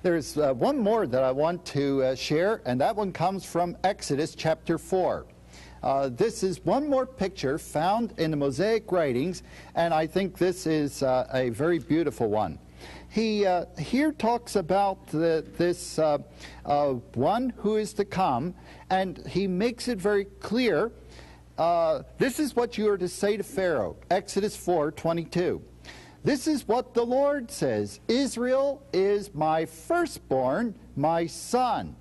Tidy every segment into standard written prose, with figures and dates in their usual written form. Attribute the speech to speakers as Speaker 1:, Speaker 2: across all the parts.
Speaker 1: There's one more that I want to share, and that one comes from Exodus chapter 4. This is one more picture found in the Mosaic writings, and I think this is a very beautiful one. He here talks about this one who is to come, and he makes it very clear. This is what you are to say to Pharaoh, Exodus 4:22. This is what the Lord says, Israel is my firstborn, my son.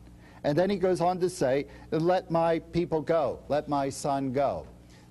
Speaker 1: And then he goes on to say, let my people go, let my son go.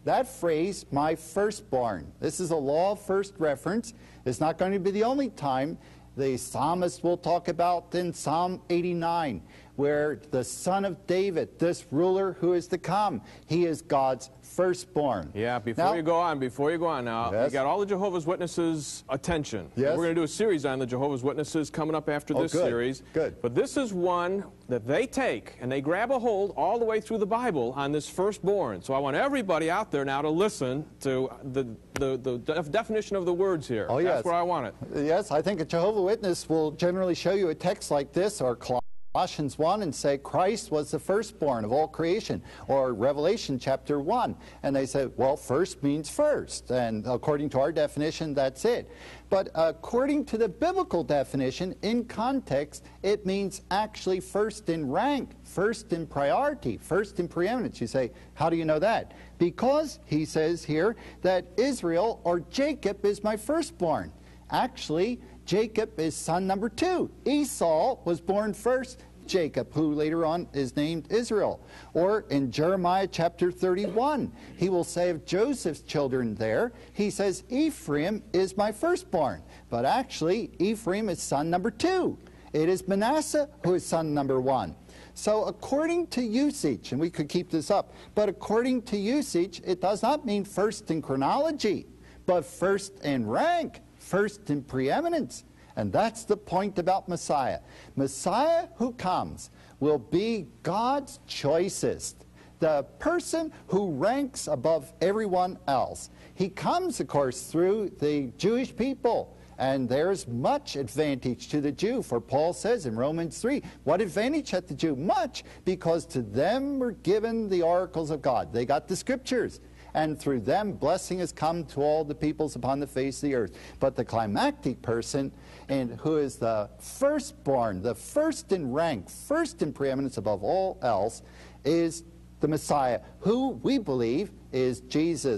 Speaker 1: That phrase, my firstborn, this is a law of first reference. It's not going to be the only time. The psalmist will talk about in Psalm 89, where the son of David, this ruler who is to come, he is God's firstborn.
Speaker 2: Yeah, before you go on now,
Speaker 1: yes.
Speaker 2: You got all the Jehovah's Witnesses' attention.
Speaker 1: Yes.
Speaker 2: We're going to do a series on the Jehovah's Witnesses coming up after this series.
Speaker 1: Good.
Speaker 2: But this is one that they take, and they grab a hold all the way through the Bible on this firstborn. So I want everybody out there now to listen to the definition of the words here.
Speaker 1: Oh, yes.
Speaker 2: That's where I want it.
Speaker 1: Yes, I think a Jehovah's Witness will generally show you a text like this, or Colossians 1, and say Christ was the firstborn of all creation, or Revelation chapter 1, and they say, well, first means first, and according to our definition, that's it. But according to the biblical definition, in context, it means actually first in rank, first in priority, first in preeminence. You say, how do you know that? Because he says here that Israel, or Jacob, is my firstborn. Actually, Jacob is son number 2. Esau was born first. Jacob, who later on is named Israel. Or in Jeremiah chapter 31, he will say of Joseph's children there, he says, Ephraim is my firstborn. But actually, Ephraim is son number 2. It is Manasseh who is son number 1. So according to usage, and we could keep this up, but according to usage, it does not mean first in chronology, but first in rank, first in preeminence. And that's the point about Messiah. Messiah who comes will be God's choicest, the person who ranks above everyone else. He comes, of course, through the Jewish people, and there's much advantage to the Jew, for Paul says in Romans 3, what advantage hath the Jew? Much, because to them were given the oracles of God. They got the scriptures. And through them, blessing has come to all the peoples upon the face of the earth. But the climactic person, and who is the firstborn, the first in rank, first in preeminence above all else, is the Messiah, who we believe is Jesus.